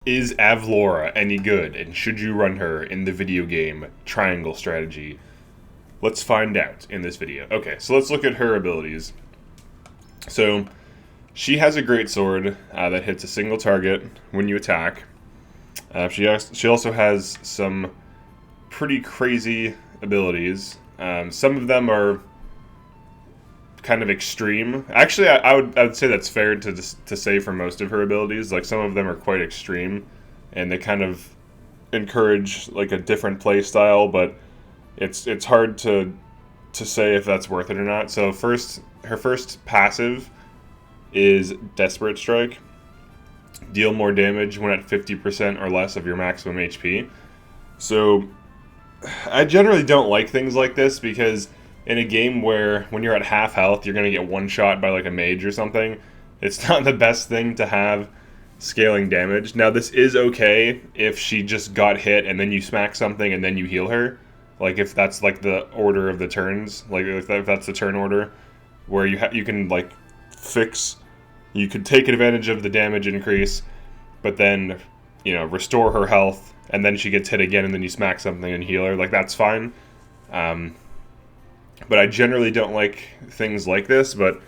Is Avlora any good, and should you run her in the video game Triangle Strategy? Let's find out in this video. Okay, so let's look at her abilities. So, she has a great sword that hits a single target when you attack. She also has some pretty crazy abilities. Some of them are kind of extreme. Actually, I would say that's fair to say for most of her abilities. Like, some of them are quite extreme, and they kind of encourage like a different play style, but it's hard to say if that's worth it or not. So her first passive is Desperate Strike. Deal more damage when at 50% or less of your maximum HP. So I generally don't like things like this because in a game where when you're at half health you're going to get one shot by like a mage or something, it's not the best thing to have scaling damage. Now this is okay if she just got hit and then you smack something and then you heal her. Like if that's like the order of the turns, like if that's the turn order where you can like you could take advantage of the damage increase, but then, restore her health, and then she gets hit again, and then you smack something and heal her. Like, that's fine. But I generally don't like things like this, but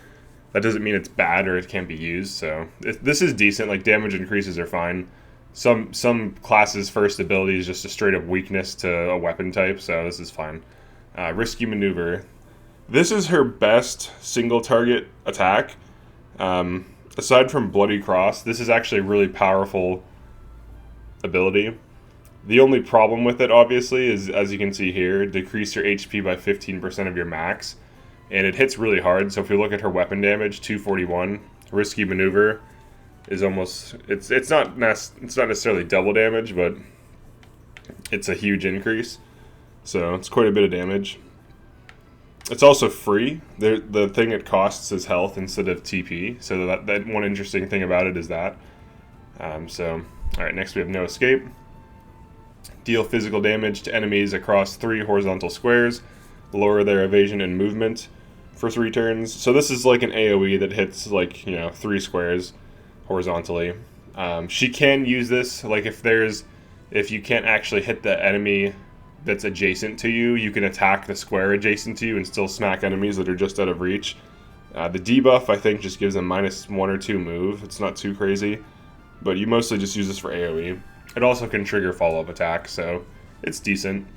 that doesn't mean it's bad or it can't be used. So this is decent. Like, damage increases are fine. Some classes' first ability is just a straight up weakness to a weapon type, so this is fine. Risky Maneuver. This is her best single target attack. Aside from Bloody Cross, this is actually a really powerful ability. The only problem with it, obviously, is, as you can see here, decrease your HP by 15% of your max. And it hits really hard, so if you look at her weapon damage, 241, Risky Maneuver is almost... It's not necessarily double damage, but it's a huge increase. So it's quite a bit of damage. It's also free. The thing it costs is health instead of TP. So that one interesting thing about it is that. Alright, next we have No Escape. Deal physical damage to enemies across 3 horizontal squares. Lower their evasion and movement for 3 turns. So this is like an AoE that hits 3 squares horizontally. She can use this, like if you can't actually hit the enemy that's adjacent to you, you can attack the square adjacent to you and still smack enemies that are just out of reach. The debuff, I think, just gives them -1 or 2 move. It's not too crazy, but you mostly just use this for AoE. It also can trigger follow-up attacks, so it's decent.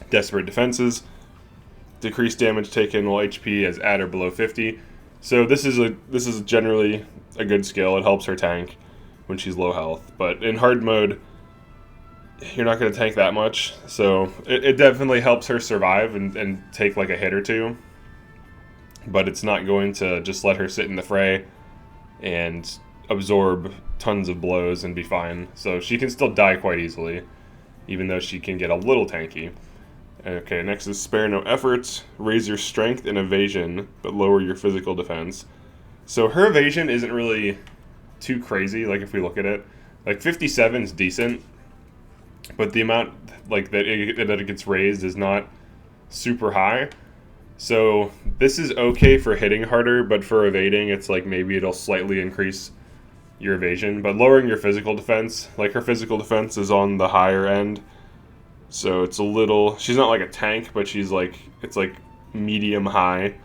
Desperate Defenses. Decrease damage taken while HP is at or below 50. So this is generally a good skill. It helps her tank when she's low health, but in hard mode, you're not going to tank that much, so it definitely helps her survive and take like a hit or two, but it's not going to just let her sit in the fray and absorb tons of blows and be fine. So she can still die quite easily, even though she can get a little tanky. Okay, next is Spare No Effort. Raise your strength and evasion, but lower your physical defense. So her evasion isn't really too crazy, like if we look at it. Like 57 is decent, but the amount that it gets raised is not super high. So this is okay for hitting harder, but for evading, it's like maybe it'll slightly increase your evasion. But lowering your physical defense, like her physical defense is on the higher end, so it's a little... She's not like a tank, but it's like medium high.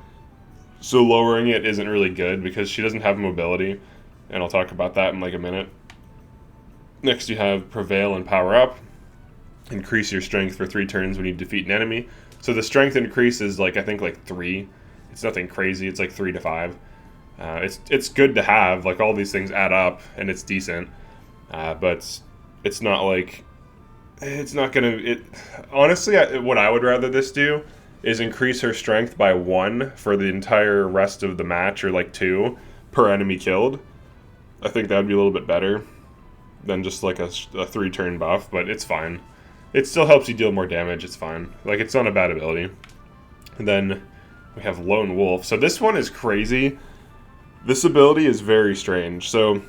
So lowering it isn't really good because she doesn't have mobility, and I'll talk about that in like a minute. Next you have Prevail and Power Up. Increase your strength for 3 turns when you defeat an enemy. So the strength increase is I think 3. It's nothing crazy. It's like 3 to 5. It's good to have. Like, all these things add up, and it's decent. But it's not like... It's not gonna... Honestly, what I would rather this do is increase her strength by 1 for the entire rest of the match, or 2 per enemy killed. I think that would be a little bit better than just like a 3-turn buff, but it's fine. It still helps you deal more damage, it's fine. It's not a bad ability. And then we have Lone Wolf. So this one is crazy. This ability is very strange. So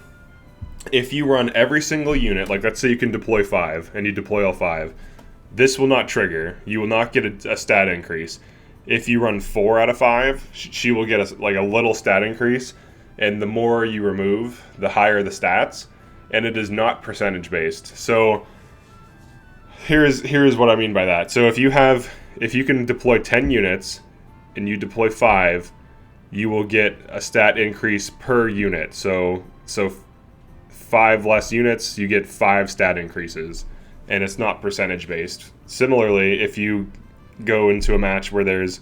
if you run every single unit, like let's say you can deploy 5, and you deploy all 5, this will not trigger. You will not get a stat increase. If you run 4 out of 5, she will get a little stat increase, and the more you remove, the higher the stats. and it is not percentage based. So here's what I mean by that. So if you can deploy 10 units and you deploy 5, you will get a stat increase per unit. So 5 less units, you get 5 stat increases, and it's not percentage based. Similarly, if you go into a match where there's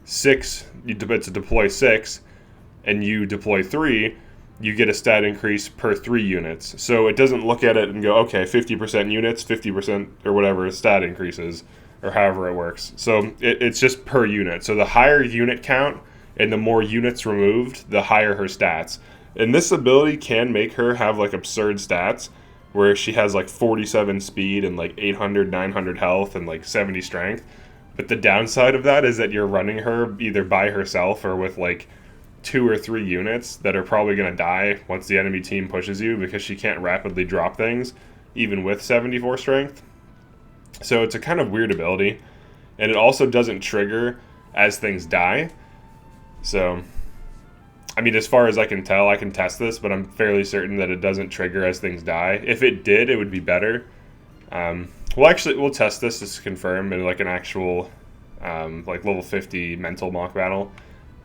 6, you to deploy 6, and you deploy 3, you get a stat increase per 3 units. So it doesn't look at it and go, okay, 50% units, 50% or whatever stat increases, or however it works. So it's just per unit. So the higher unit count and the more units removed, the higher her stats. And this ability can make her have like absurd stats, where she has like 47 speed and like 800, 900 health and like 70 strength. But the downside of that is that you're running her either by herself or with like 2 or 3 units that are probably going to die once the enemy team pushes you, because she can't rapidly drop things even with 74 strength. So it's a kind of weird ability, and it also doesn't trigger as things die. So I mean, as far as I can tell, I can test this, but I'm fairly certain that it doesn't trigger as things die. If it did, it would be better. We'll test this to confirm in like an actual like level 50 mental mock battle.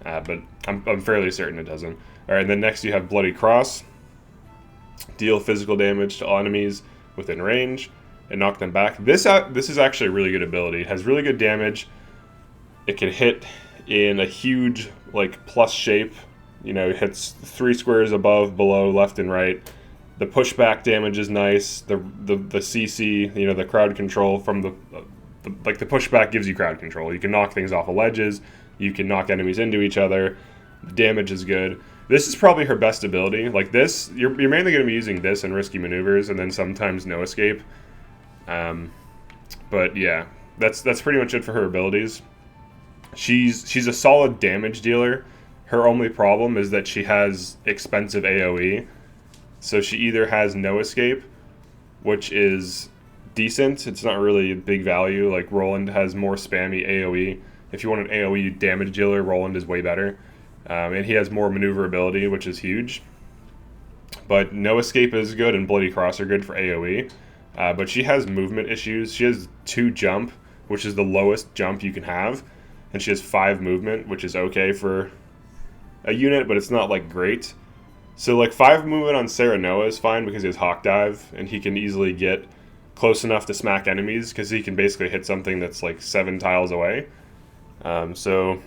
But I'm fairly certain it doesn't. All right, and then next you have Bloody Cross. Deal physical damage to all enemies within range and knock them back. This is actually a really good ability. It has really good damage. It can hit in a huge like plus shape. You know, it hits 3 squares above, below, left, and right. The pushback damage is nice. The CC, you know, the crowd control from the pushback gives you crowd control. You can knock things off of ledges. You can knock enemies into each other. The damage is good. This is probably her best ability. Like this, you're mainly going to be using this and risky maneuvers, and then sometimes no escape. But yeah, that's pretty much it for her abilities. She's a solid damage dealer. Her only problem is that she has expensive AoE. So she either has no escape, which is decent. It's not really a big value. Like Roland has more spammy AoE. If you want an AoE damage dealer, Roland is way better. And he has more maneuverability, which is huge. But no escape is good, and Bloody Cross are good for AoE. But she has movement issues. She has 2 jump, which is the lowest jump you can have. And she has 5 movement, which is okay for a unit, but it's not like great. So like 5 movement on Serenoa is fine because he has Hawk Dive, and he can easily get close enough to smack enemies because he can basically hit something that's like 7 tiles away. So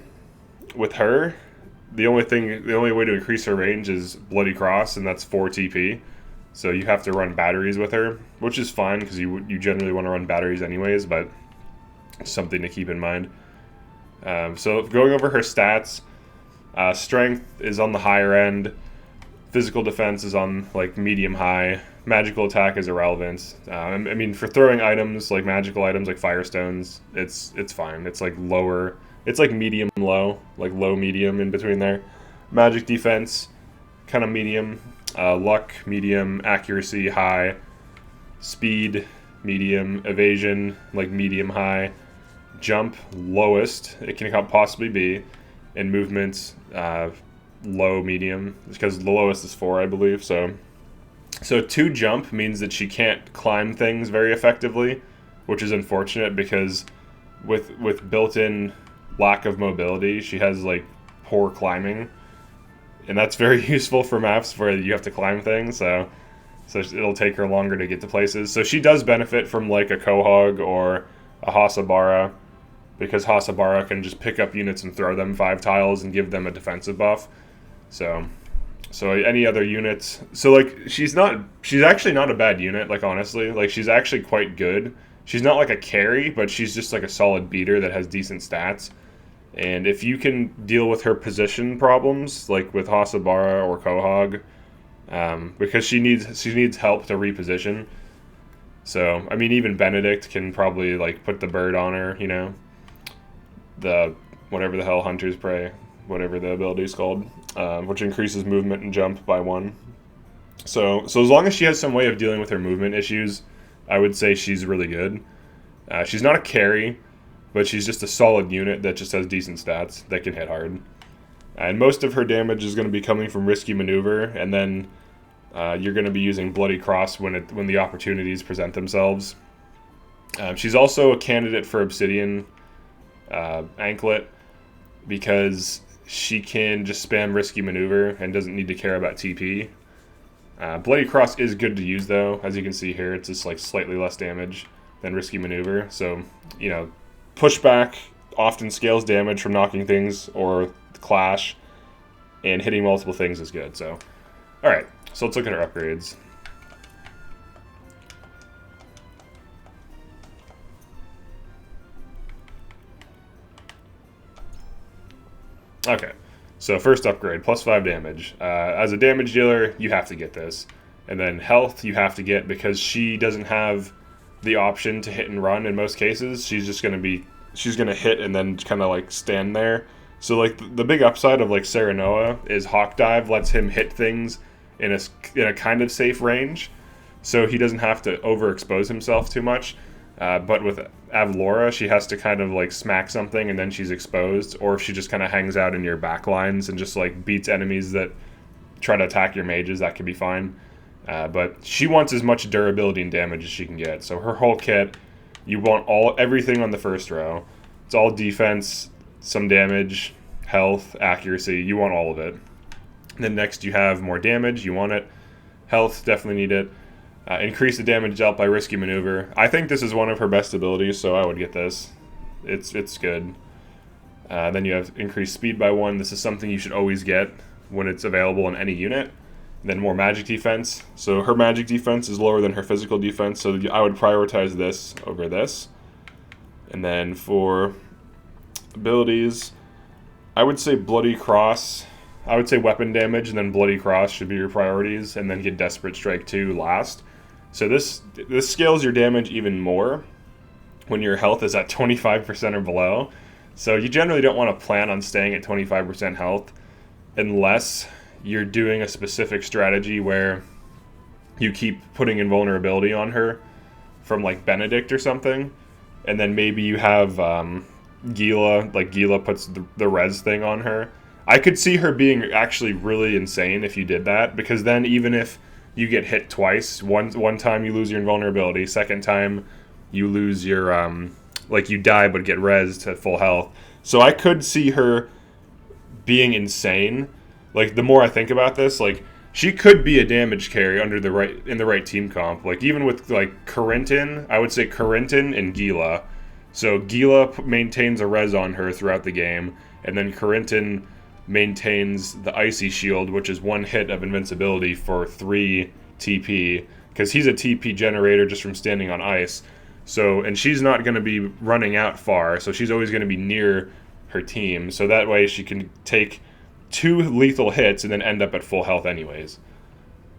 with her, the only way to increase her range is Bloody Cross, and that's 4 TP. So you have to run batteries with her, which is fine because you generally want to run batteries anyways, but something to keep in mind. So going over her stats, strength is on the higher end. Physical defense is on like medium high. Magical attack is irrelevant. I mean, for throwing items like magical items like firestones, it's fine. It's like lower. It's like medium low, like low medium in between there. Magic defense, kind of medium. Luck medium. Accuracy high. Speed medium. Evasion like medium high. Jump lowest it can possibly be. And movement low medium, because the lowest is 4, I believe. So 2 jump means that she can't climb things very effectively, which is unfortunate because with built-in lack of mobility, she has like poor climbing, and that's very useful for maps where you have to climb things. So it'll take her longer to get to places. So she does benefit from like a Quahog or a Hasabara, because Hasabara can just pick up units and throw them 5 tiles and give them a defensive buff. So any other units, so like she's actually not a bad unit, like honestly, like she's actually quite good. She's not like a carry, but she's just like a solid beater that has decent stats. And if you can deal with her position problems, like with Hasabara or Quahog, because she needs help to reposition. So I mean, even Benedict can probably like put the bird on her, you know, the whatever the hell Hunter's Prey, whatever the ability is called, which increases movement and jump by 1. So as long as she has some way of dealing with her movement issues, I would say she's really good. She's not a carry, but she's just a solid unit that just has decent stats that can hit hard. And most of her damage is going to be coming from risky maneuver, and then You're going to be using Bloody Cross when the opportunities present themselves. She's also a candidate for Obsidian Anklet because she can just spam Risky Maneuver and doesn't need to care about TP. Bloody Cross is good to use though. As you can see here, it's just like slightly less damage than Risky Maneuver. So, you know, pushback often scales damage from knocking things or clash, and hitting multiple things is good. So, alright, so let's look at our upgrades. Okay, so first upgrade, plus 5 damage. As a damage dealer, you have to get this. And then health you have to get because she doesn't have the option to hit and run in most cases. She's just going to hit and then kind of like stand there. So like the big upside of like Serenoa is Hawk Dive lets him hit things in a kind of safe range. So he doesn't have to overexpose himself too much. But with Avlora, she has to kind of like smack something and then she's exposed, or if she just kind of hangs out in your back lines and just like beats enemies that try to attack your mages, that could be fine. But she wants as much durability and damage as she can get. So her whole kit, you want everything on the first row. It's all defense, some damage, health, accuracy. You want all of it. And then next you have more damage. You want it. Health, definitely need it. Increase the damage dealt by Risky Maneuver. I think this is one of her best abilities, so I would get this. It's good. Then you have increased speed by 1. This is something you should always get when it's available in any unit. Then more magic defense. So her magic defense is lower than her physical defense, so I would prioritize this over this. And then for abilities, I would say Bloody Cross. I would say weapon damage and then Bloody Cross should be your priorities, and then get Desperate Strike 2 last. So this scales your damage even more when your health is at 25% or below. So you generally don't want to plan on staying at 25% health unless you're doing a specific strategy where you keep putting invulnerability on her from like Benedict or something, and then maybe you have Geela, like Geela puts the res thing on her. I could see her being actually really insane if you did that, because then even if you get hit twice, one time you lose your invulnerability, second time you lose your like you die but get rezzed at full health. So I could see her being insane. Like the more I think about this, like she could be a damage carry in the right team comp. Like even with like Corinton, I would say Corinton and Geela. So Geela maintains a res on her throughout the game, and then Corinton maintains the Icy Shield, which is 1 hit of Invincibility for 3 TP, because he's a TP generator just from standing on ice. So, and she's not going to be running out far, so she's always going to be near her team. So that way she can take 2 lethal hits and then end up at full health anyways.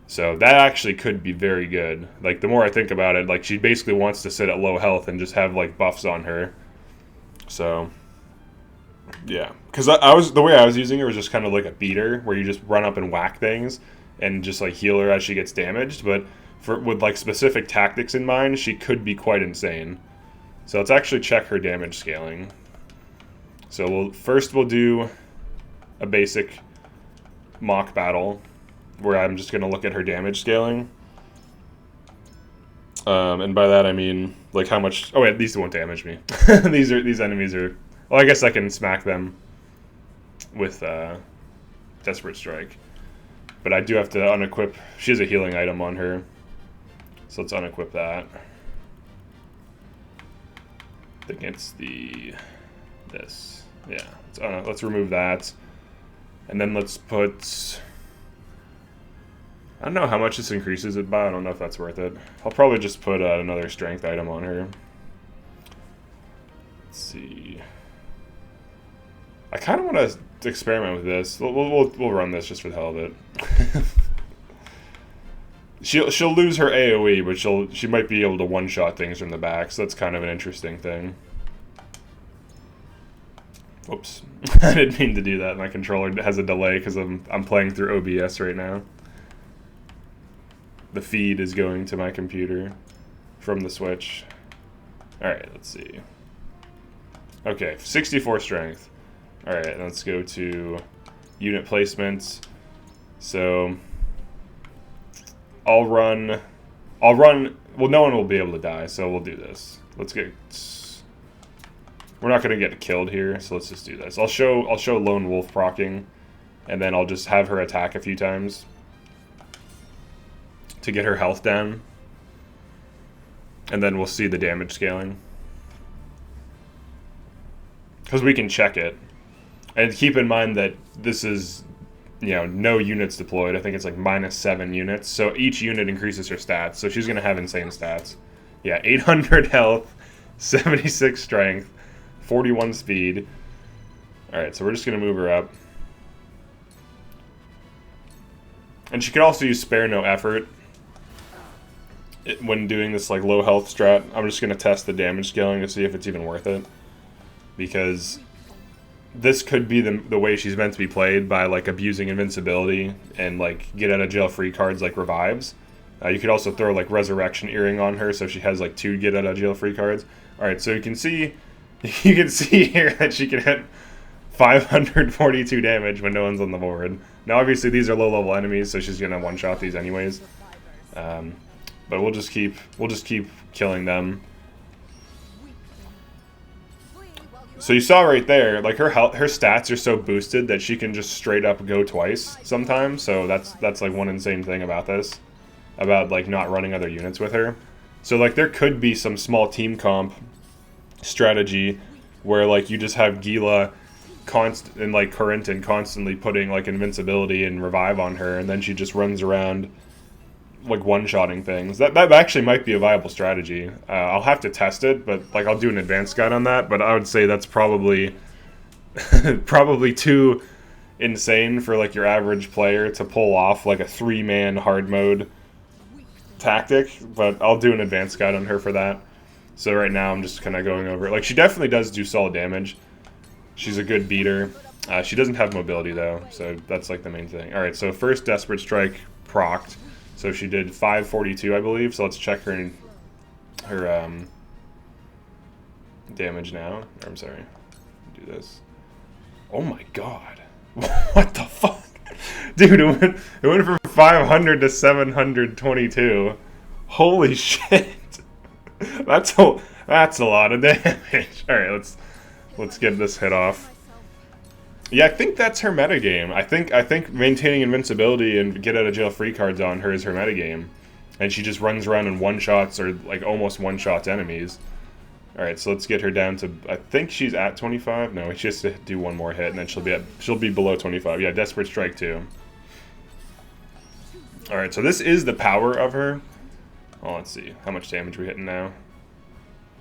So that actually could be very good. Like the more I think about it, like she basically wants to sit at low health and just have like buffs on her. So yeah, because the way I was using her was just kind of like a beater, where you just run up and whack things and just like heal her as she gets damaged. But with like specific tactics in mind, she could be quite insane. So let's actually check her damage scaling. So we'll do a basic mock battle where I'm just going to look at her damage scaling. And by that I mean like how much. Oh wait, these won't damage me. These enemies are. Well, I guess I can smack them with Desperate Strike. But I do have to unequip. She has a healing item on her. So let's unequip that. I think it's this. Yeah, let's remove that. And then let's put... I don't know how much this increases it by. I don't know if that's worth it. I'll probably just put another strength item on her. Let's see... I kind of want to experiment with this. We'll run this just for the hell of it. She'll lose her AoE, but she might be able to one-shot things from the back, so that's kind of an interesting thing. Whoops. I didn't mean to do that. My controller has a delay because I'm playing through OBS right now. The feed is going to my computer from the Switch. Alright, let's see. Okay, 64 strength. Alright, let's go to unit placements. So, I'll run. Well, no one will be able to die, so we'll do this. Let's get. We're not gonna get killed here, so let's just do this. I'll show Lone Wolf proccing, and then I'll just have her attack a few times to get her health down, and then we'll see the damage scaling because we can check it. And keep in mind that this is, you know, no units deployed. I think it's like -7 units. So each unit increases her stats. So she's going to have insane stats. Yeah, 800 health, 76 strength, 41 speed. Alright, so we're just going to move her up. And she could also use Spare No Effort when doing this like low health strat. I'm just going to test the damage scaling to see if it's even worth it. Because this could be the way she's meant to be played, by like abusing invincibility and like get out of jail free cards like revives. You could also throw like Resurrection Earring on her, so she has like 2 get out of jail free cards. All right, so you can see here that she can hit 542 damage when no one's on the board. Now obviously these are low level enemies, so she's gonna one shot these anyways. But we'll just keep killing them. So you saw right there, like her stats are so boosted that she can just straight up go twice sometimes. So that's like one insane thing about this, about like not running other units with her. So like there could be some small team comp strategy where like you just have Geela current and constantly putting like invincibility and revive on her, and then she just runs around like one-shotting things. That actually might be a viable strategy. I'll have to test it, but like I'll do an advanced guide on that. But I would say that's probably probably too insane for like your average player to pull off like a 3-man hard mode tactic. But I'll do an advanced guide on her for that. So right now I'm just kind of going over it. Like she definitely does do solid damage. She's a good beater. She doesn't have mobility though, so that's like the main thing. All right, so first Desperate Strike procced. So she did 542, I believe. So let's check her damage now. I'm sorry. Do this. Oh my god. What the fuck? Dude, it went from 500 to 722. Holy shit. That's a lot of damage. All right, let's get this hit off. Yeah, I think that's her metagame. I think maintaining invincibility and get out of jail free cards on her is her metagame. And she just runs around and one-shots or like almost one-shots enemies. Alright, so let's get her down to, I think she's at 25. No, she has to do one more hit and then she'll be below 25. Yeah, Desperate Strike 2. Alright, so this is the power of her. Oh, let's see. How much damage are we hitting now?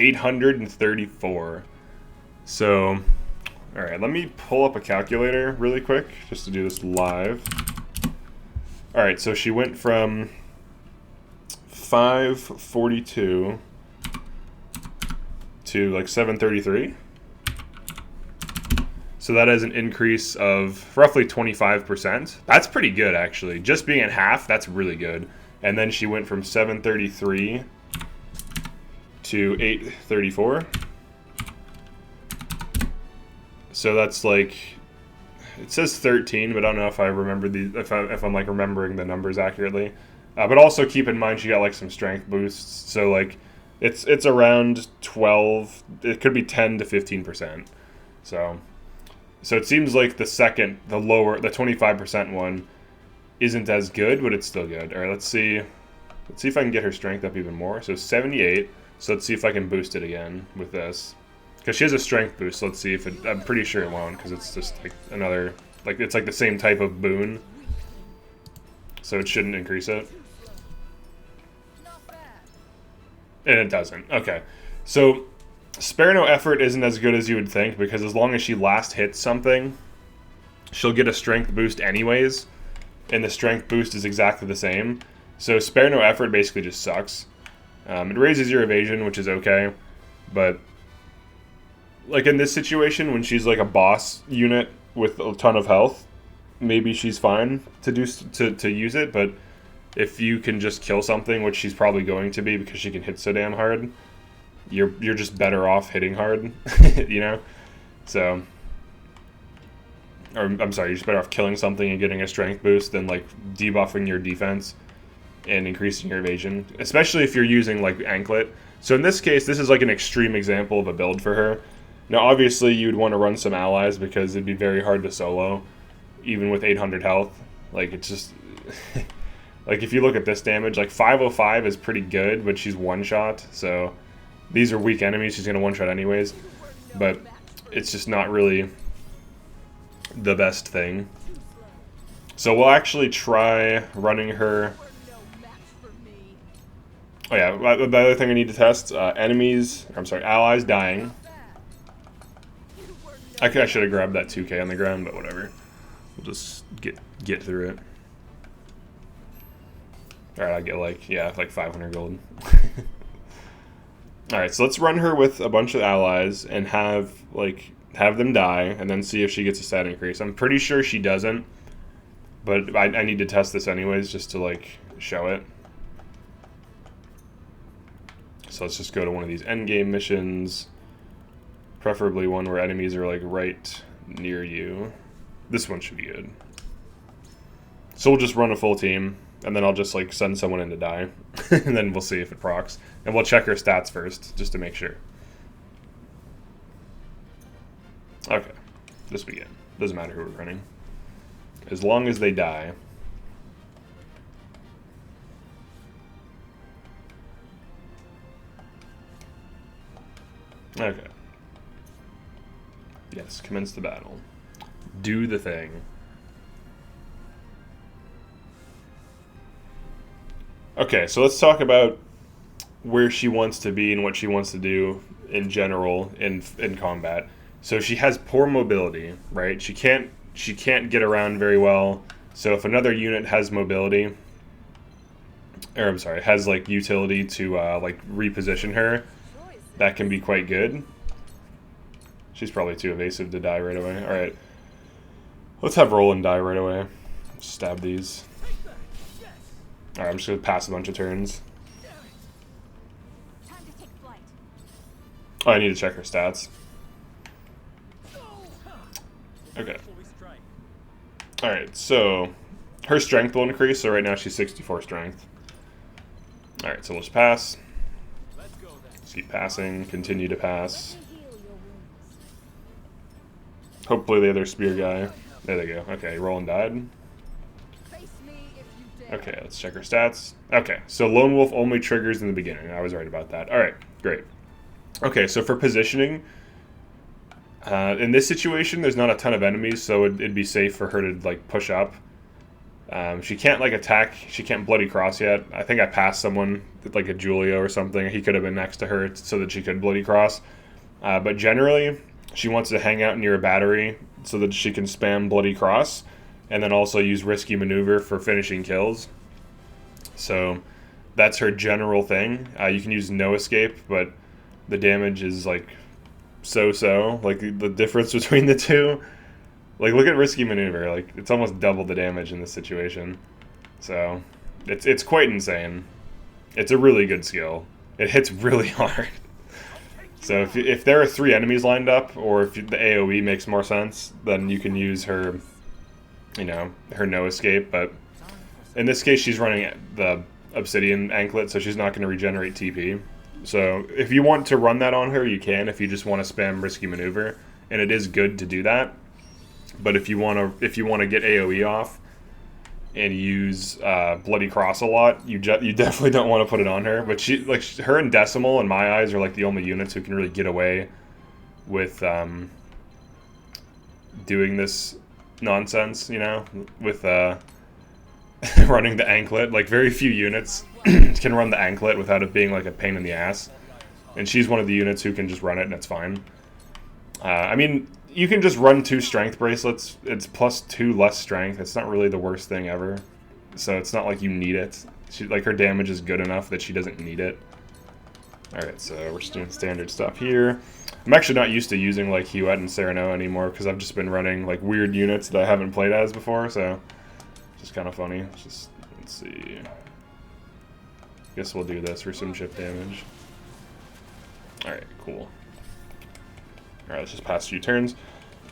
834. So alright, let me pull up a calculator really quick, just to do this live. Alright, so she went from 542 to like 733. So that is an increase of roughly 25%. That's pretty good, actually. Just being at half, that's really good. And then she went from 733 to 834. So that's like, it says 13, but I don't know if I remember if I'm like remembering the numbers accurately. But also keep in mind she got like some strength boosts, so like it's around 12. It could be 10 to 15%. So it seems like the 25% one isn't as good, but it's still good. All right, let's see if I can get her strength up even more. So 78. So let's see if I can boost it again with this. Because she has a strength boost, so let's see if it... I'm pretty sure it won't, because it's just like another... Like, it's like the same type of boon. So it shouldn't increase it. And it doesn't. Okay. So, Spare No Effort isn't as good as you would think, because as long as she last hits something, she'll get a strength boost anyways. And the strength boost is exactly the same. So Spare No Effort basically just sucks. It raises your evasion, which is okay. But... like in this situation, when she's like a boss unit with a ton of health, maybe she's fine to use it. But if you can just kill something, which she's probably going to be because she can hit so damn hard, you're just better off hitting hard, you know. So, or I'm sorry, you're just better off killing something and getting a strength boost than like debuffing your defense. and increasing your evasion, especially if you're using like Anklet. So in this case, this is like an extreme example of a build for her. Now obviously you'd want to run some allies because it'd be very hard to solo, even with 800 health. Like it's just, like if you look at this damage, like 505 is pretty good, but she's one shot, so these are weak enemies, she's gonna one shot anyways, but it's just not really the best thing. So we'll actually try running her. Oh yeah, the other thing I need to test, allies dying. I should have grabbed that 2k on the ground, but whatever. We'll just get through it. Alright, I get like 500 gold. Alright, so let's run her with a bunch of allies and have them die, and then see if she gets a stat increase. I'm pretty sure she doesn't, but I need to test this anyways, just to like show it. So let's just go to one of these endgame missions, preferably one where enemies are like right near you. This one should be good. So we'll just run a full team, and then I'll just like send someone in to die, and then we'll see if it procs. And we'll check her stats first, just to make sure. Okay, just begin. Doesn't matter who we're running, as long as they die. Okay. Yes, commence the battle. Do the thing. Okay, so let's talk about where she wants to be and what she wants to do in general in combat. So she has poor mobility, right? She can't get around very well. So if another unit has mobility, or I'm sorry, has like utility to like reposition her, that can be quite good. She's probably too evasive to die right away. Alright. Let's have Roland die right away. Stab these. Alright, I'm just going to pass a bunch of turns. Oh, I need to check her stats. Okay. Alright, so her strength will increase, so right now she's 64 strength. Alright, so let's pass. Let's keep passing, continue to pass. Hopefully the other spear guy. There they go. Okay, Roland died. Okay, let's check her stats. Okay, so Lone Wolf only triggers in the beginning. I was right about that. Alright, great. Okay, so for positioning, in this situation, there's not a ton of enemies, so it'd be safe for her to like push up. She can't like attack. She can't bloody cross yet. I think I passed someone like a Julio or something. He could have been next to her so that she could bloody cross. But generally, she wants to hang out near a battery so that she can spam bloody cross, and then also use risky maneuver for finishing kills. So that's her general thing. You can use no escape, but the damage is like so-so. Like the difference between the two. Like look at risky maneuver. Like it's almost double the damage in this situation. So it's quite insane. It's a really good skill. It hits really hard. So if there are 3 enemies lined up, or if the AoE makes more sense, then you can use her, her no escape. But in this case, she's running the Obsidian Anklet, so she's not going to regenerate TP. So if you want to run that on her, you can. If you just want to spam risky maneuver, and it is good to do that. But if you want to get AoE off and use Bloody Cross a lot, you definitely don't want to put it on her. But her and Decimal, in my eyes, are like the only units who can really get away with doing this nonsense, with running the Anklet. Like very few units can run the Anklet without it being like a pain in the ass. And she's one of the units who can just run it, and it's fine. I mean, you can just run 2 strength bracelets. It's +2 less strength. It's not really the worst thing ever. So it's not like you need it. Her damage is good enough that she doesn't need it. Alright, so we're just doing standard stuff here. I'm actually not used to using like Huet and Sereno anymore because I've just been running like weird units that I haven't played as before, so it's just kind of funny. Let's see. Guess we'll do this for some chip damage. Alright, cool. Alright, let's just pass a few turns.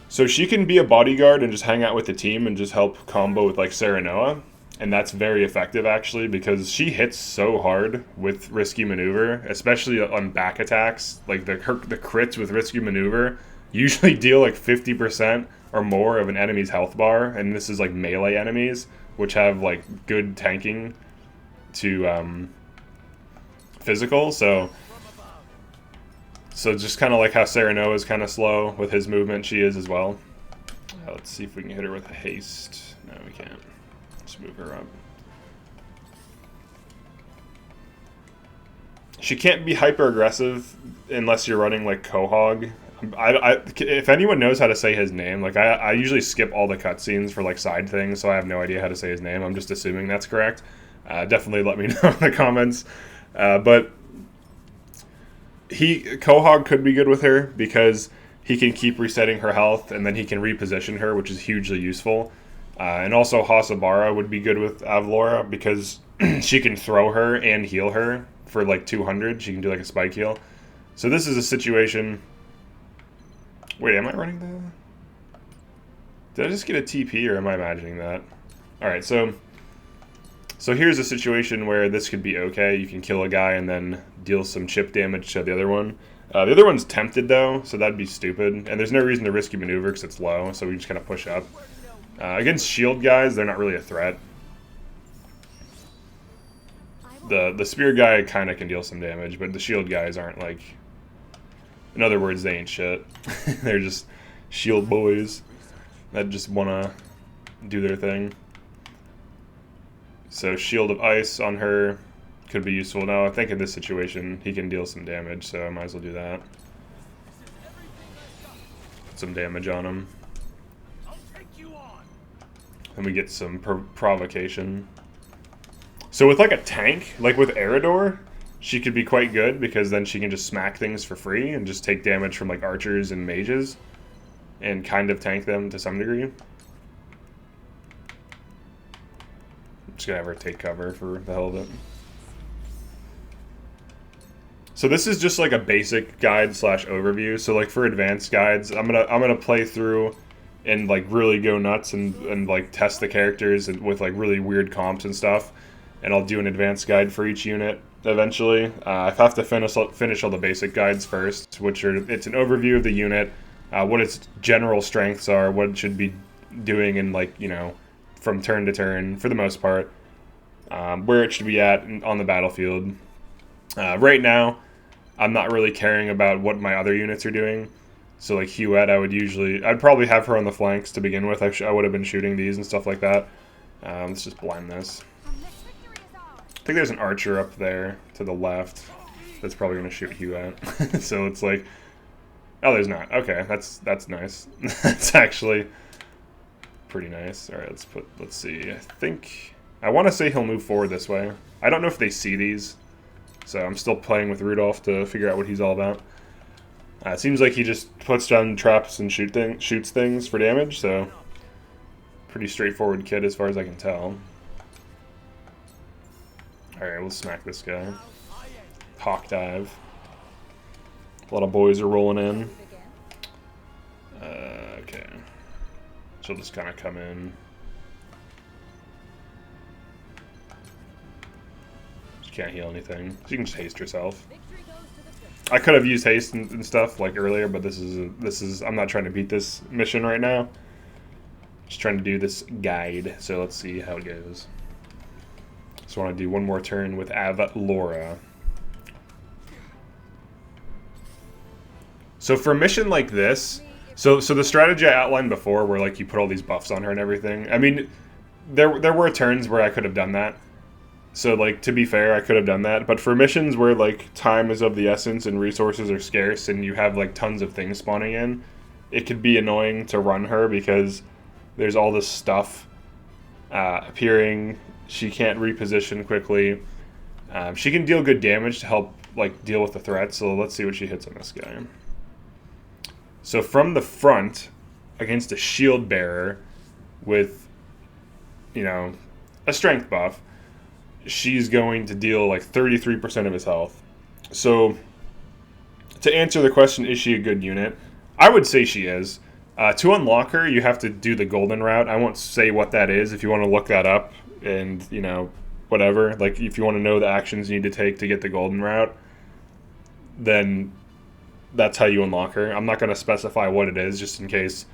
So she can be a bodyguard and just hang out with the team and just help combo with like Serenoa. And that's very effective, actually, because she hits so hard with Risky Maneuver, especially on back attacks. Like, the crits with Risky Maneuver usually deal like 50% or more of an enemy's health bar, and this is like melee enemies, which have like good tanking to physical. So just kind of like how Sereno is kind of slow with his movement, she is as well. Let's see if we can hit her with a haste. No, we can't. Let's move her up. She can't be hyper aggressive unless you're running like Quahog. If anyone knows how to say his name, like I usually skip all the cutscenes for like side things, so I have no idea how to say his name. I'm just assuming that's correct. Definitely let me know in the comments. But Quahog could be good with her because he can keep resetting her health and then he can reposition her, which is hugely useful. And also Hasabara would be good with Avlora because she can throw her and heal her for like 200. She can do like a spike heal. So this is a situation... Wait, am I running that? Did I just get a TP or am I imagining that? Alright, so here's a situation where this could be okay. You can kill a guy and then deal some chip damage to the other one. The other one's tempted though, so that'd be stupid. And there's no reason to Risky Maneuver because it's low, so we just kind of push up. Against shield guys, they're not really a threat. The spear guy kind of can deal some damage, but the shield guys aren't like... In other words, they ain't shit. They're just shield boys that just want to do their thing. So Shield of Ice on her could be useful. Now, I think in this situation, he can deal some damage, so I might as well do that. Put some damage on him. And we get some provocation. So with like a tank, like with Eridor, she could be quite good because then she can just smack things for free and just take damage from like archers and mages and kind of tank them to some degree. I'm just gonna have her take cover for the hell of it. So this is just like a basic guide slash overview. So like for advanced guides, I'm gonna play through and like really go nuts and like test the characters with like really weird comps and stuff. And I'll do an advanced guide for each unit eventually. I have to finish all the basic guides first, which are it's an overview of the unit, what its general strengths are, what it should be doing in like, you know, from turn to turn for the most part, where it should be at on the battlefield. Right now, I'm not really caring about what my other units are doing. So like Huette, I'd probably have her on the flanks to begin with. I would have been shooting these and stuff like that. Let's just blind this. I think there's an archer up there to the left that's probably going to shoot Huette. So it's like, oh, there's not. Okay, that's nice. That's actually pretty nice. All right, let's see. I want to say he'll move forward this way. I don't know if they see these, so I'm still playing with Rudolph to figure out what he's all about. It seems like he just puts down traps and shoots things for damage, so pretty straightforward kid as far as I can tell. Alright, we'll smack this guy. Hawk dive. A lot of boys are rolling in. Okay. She'll just kind of come in. She can't heal anything. She can just haste herself. I could have used haste and stuff like earlier, but this is I'm not trying to beat this mission right now. Just trying to do this guide, so let's see how it goes. Just want to do one more turn with Avlora. So for a mission like this, so the strategy I outlined before, where like you put all these buffs on her and everything. I mean, there were turns where I could have done that. So like to be fair, I could have done that. But for missions where like time is of the essence and resources are scarce and you have like tons of things spawning in, it could be annoying to run her because there's all this stuff appearing. She can't reposition quickly. She can deal good damage to help like deal with the threat. So let's see what she hits on this guy. So from the front against a shield bearer with, you know, a strength buff, she's going to deal like 33% of his health. So to answer the question, is she a good unit? I would say she is. To unlock her, you have to do the golden route. I won't say what that is if you want to look that up and, you know, whatever. Like, if you want to know the actions you need to take to get the golden route, then that's how you unlock her. I'm not going to specify what it is, just in case,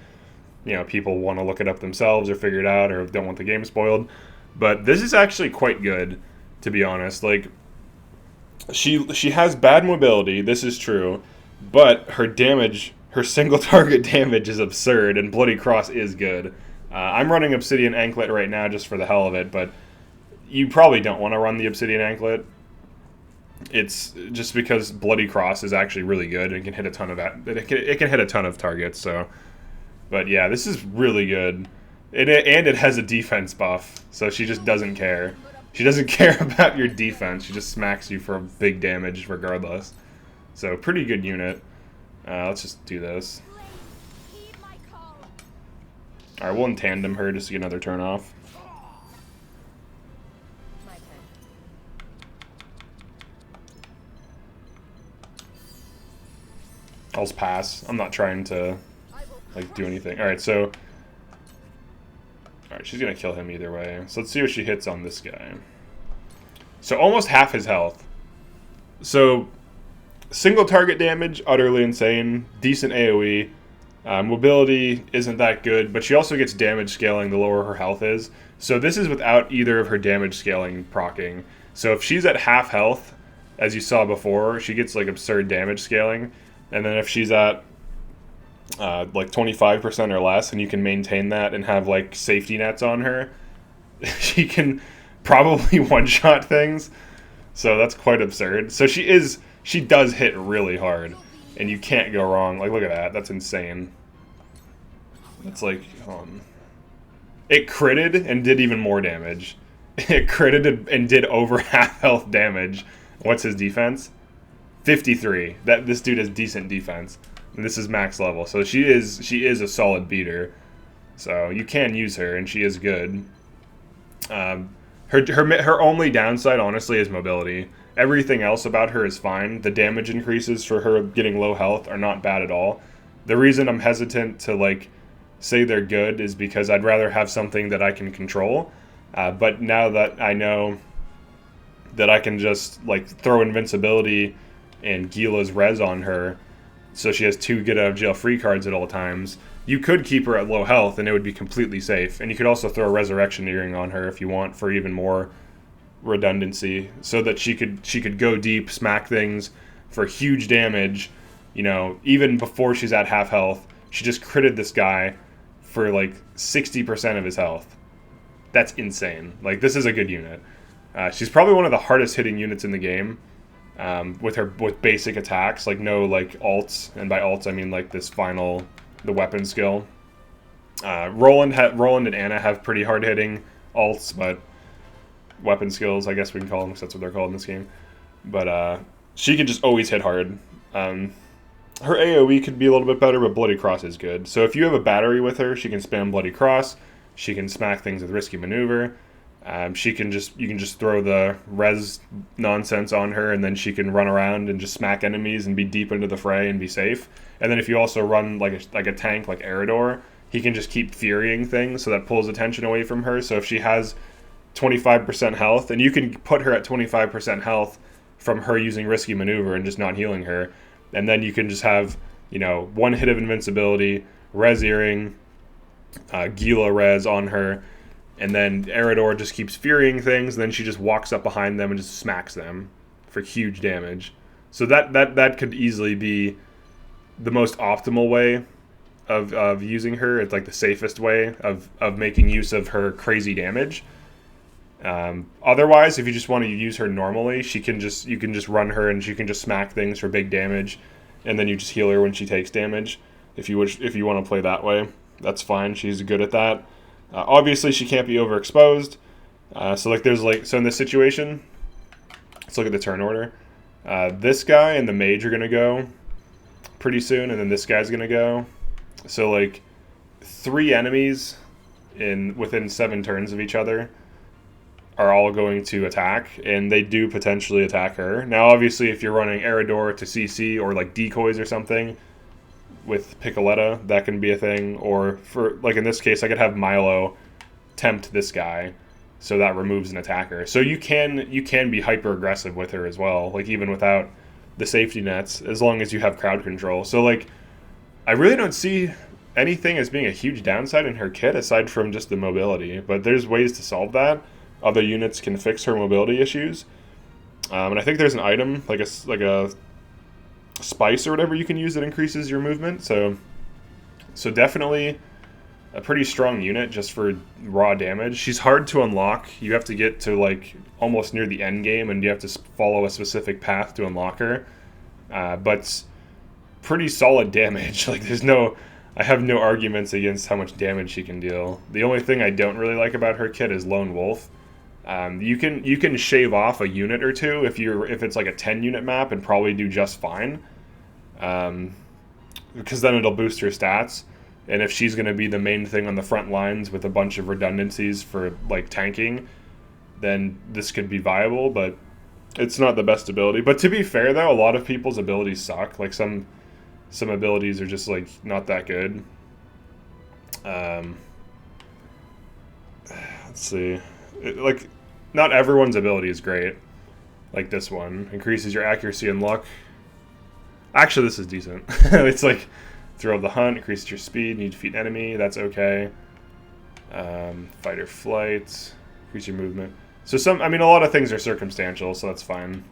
you know, people want to look it up themselves or figure it out or don't want the game spoiled. But this is actually quite good, to be honest. Like, she has bad mobility, this is true, but her damage, her single target damage is absurd, and Bloody Cross is good. I'm running Obsidian Anklet right now just for the hell of it, but you probably don't want to run the Obsidian Anklet. It's just because Bloody Cross is actually really good and can hit a ton of it can hit a ton of targets. So, but yeah, this is really good, and it has a defense buff, so she just doesn't care. She doesn't care about your defense. She just smacks you for big damage regardless. So pretty good unit. Let's just do this. Alright, we'll tandem her just to get another turn off. I'll just pass. I'm not trying to like do anything. Alright, so alright, she's gonna kill him either way. So let's see what she hits on this guy. So almost half his health. So single target damage, utterly insane. Decent AoE. Mobility isn't that good, but she also gets damage scaling the lower her health is. So this is without either of her damage scaling proccing. So if she's at half health, as you saw before, she gets like absurd damage scaling. And then if she's at like 25% or less, and you can maintain that and have like safety nets on her, she can probably one-shot things. So that's quite absurd. So she does hit really hard, and you can't go wrong. Like, look at that. That's insane. That's like, it critted and did even more damage. It critted and did over half health damage. What's his defense? 53. This dude has decent defense. And this is max level. So she is a solid beater. So you can use her, and she is good. Her only downside, honestly, is mobility. Everything else about her is fine. The damage increases for her getting low health are not bad at all. The reason I'm hesitant to like say they're good is because I'd rather have something that I can control. But now that I know that I can just like throw Invincibility and Geela Rez on her, so she has 2 get out of jail free cards at all times, you could keep her at low health and it would be completely safe. And you could also throw a Resurrection Earring on her if you want, for even more redundancy, so that she could go deep, smack things for huge damage. You know, even before she's at half health, she just critted this guy for like 60% of his health. That's insane. Like, this is a good unit. She's probably one of the hardest hitting units in the game. With basic attacks, like no like alts, and by alts I mean like the weapon skill. Roland and Anna have pretty hard hitting alts, but weapon skills, I guess we can call them, because that's what they're called in this game. But she can just always hit hard. Her AoE could be a little bit better, but Bloody Cross is good. So if you have a battery with her, she can spam Bloody Cross. She can smack things with Risky Maneuver. You can just throw the res nonsense on her, and then she can run around and just smack enemies and be deep into the fray and be safe. And then if you also run like a tank like Eridor, he can just keep furying things, so that pulls attention away from her. So if she has 25% health, and you can put her at 25% health from her using Risky Maneuver and just not healing her, and then you can just have, you know, 1 hit of Invincibility, Res Earring, Geela Rez on her, and then Eridor just keeps furying things, and then she just walks up behind them and just smacks them for huge damage. So that could easily be the most optimal way of using her. It's like the safest way of making use of her crazy damage. Otherwise, if you just want to use her normally, you can just run her and she can just smack things for big damage, and then you just heal her when she takes damage. If you want to play that way, that's fine. She's good at that. Obviously, she can't be overexposed. So in this situation, let's look at the turn order. This guy and the mage are gonna go pretty soon, and then this guy's gonna go. So like 3 enemies within 7 turns of each other are all going to attack, and they do potentially attack her. Now, obviously, if you're running Eridor to CC or like decoys or something with Piccoletta, that can be a thing. Or for like in this case, I could have Milo tempt this guy, so that removes an attacker. So you can be hyper aggressive with her as well, like even without the safety nets, as long as you have crowd control. So like, I really don't see anything as being a huge downside in her kit aside from just the mobility. But there's ways to solve that. Other units can fix her mobility issues, and I think there's an item like a spice or whatever you can use that increases your movement. So definitely a pretty strong unit just for raw damage. She's hard to unlock. You have to get to like almost near the end game, and you have to follow a specific path to unlock her. But pretty solid damage. Like I have no arguments against how much damage she can deal. The only thing I don't really like about her kit is Lone Wolf. You can shave off a unit or two if it's like a 10 unit map and probably do just fine. Because then it'll boost her stats. And if she's going to be the main thing on the front lines with a bunch of redundancies for like tanking, then this could be viable, but it's not the best ability. But to be fair though, a lot of people's abilities suck. Like some abilities are just like not that good. Let's see. Like not everyone's ability is great. Like this one increases your accuracy and luck. Actually, this is decent. It's like thrill of the hunt, increases your speed, need to defeat enemy. That's okay. Fight or flight, increase your movement. So a lot of things are circumstantial, so that's fine.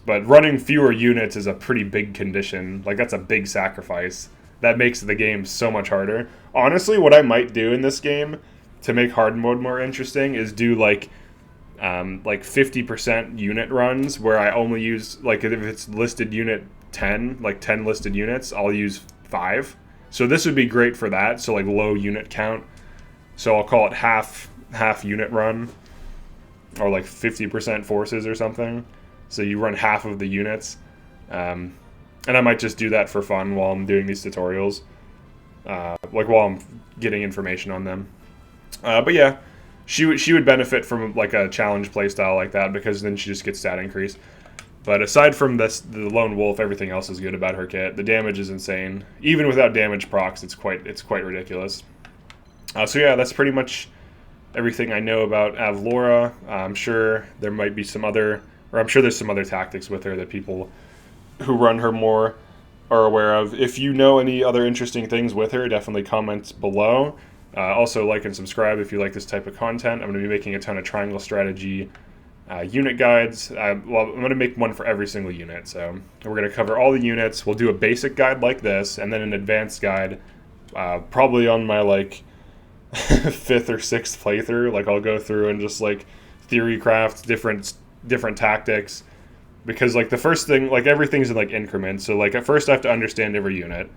But running fewer units is a pretty big condition. Like that's a big sacrifice. That makes the game so much harder. Honestly, what I might do in this game to make hard mode more interesting is do like 50% unit runs where I only use, like if it's listed unit 10, like 10 listed units, I'll use 5. So this would be great for that. So like low unit count. So I'll call it half unit run, or like 50% forces or something. So you run half of the units, and I might just do that for fun while I'm doing these tutorials, like while I'm getting information on them. But yeah, she would benefit from like a challenge playstyle like that, because then she just gets stat increase. But aside from this, the Lone Wolf, everything else is good about her kit. The damage is insane. Even without damage procs, it's quite ridiculous. So yeah, that's pretty much everything I know about Avlora. I'm sure there might be I'm sure there's some other tactics with her that people who run her more are aware of. If you know any other interesting things with her, definitely comment below. Also, like and subscribe if you like this type of content. I'm going to be making a ton of triangle strategy unit guides. I'm going to make one for every single unit. So we're going to cover all the units. We'll do a basic guide like this, and then an advanced guide, probably on my like 5th or 6th playthrough. Like I'll go through and just like theory craft different tactics, because like the first thing, like everything's in like increments. So like at first I have to understand every unit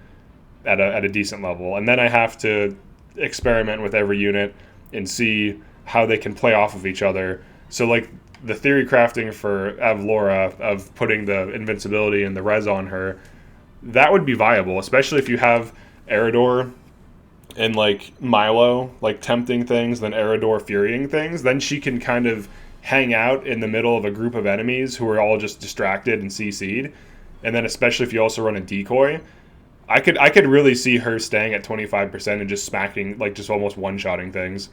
at a decent level, and then I have to experiment with every unit and see how they can play off of each other. So like the theory crafting for Avlora of putting the invincibility and the res on her, that would be viable, especially if you have Eridor and like Milo like tempting things, then Eridor furying things. Then she can kind of hang out in the middle of a group of enemies who are all just distracted and CC'd. And then especially if you also run a decoy, I could really see her staying at 25% and just smacking, like just almost one-shotting things,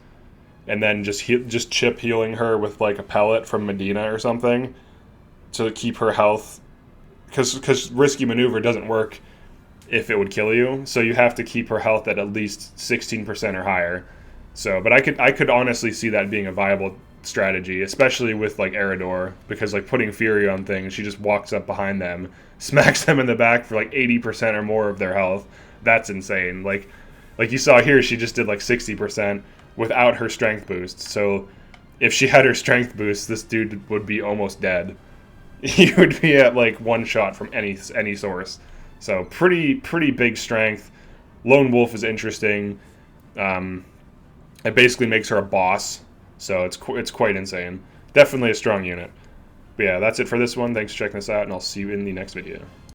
and then just chip healing her with like a pellet from Medina or something to keep her health, because risky maneuver doesn't work if it would kill you, so you have to keep her health at least 16% or higher. So, but I could honestly see that being a viable strategy, especially with like Eridor, because like putting Fury on things, she just walks up behind them, smacks them in the back for like 80% or more of their health. That's insane. Like you saw here, she just did like 60% without her strength boost. So if she had her strength boost, this dude would be almost dead. He would be at like one shot from any source. So pretty big strength. Lone Wolf is interesting. It basically makes her a boss. So it's quite insane. Definitely a strong unit. But yeah, that's it for this one. Thanks for checking this out, and I'll see you in the next video.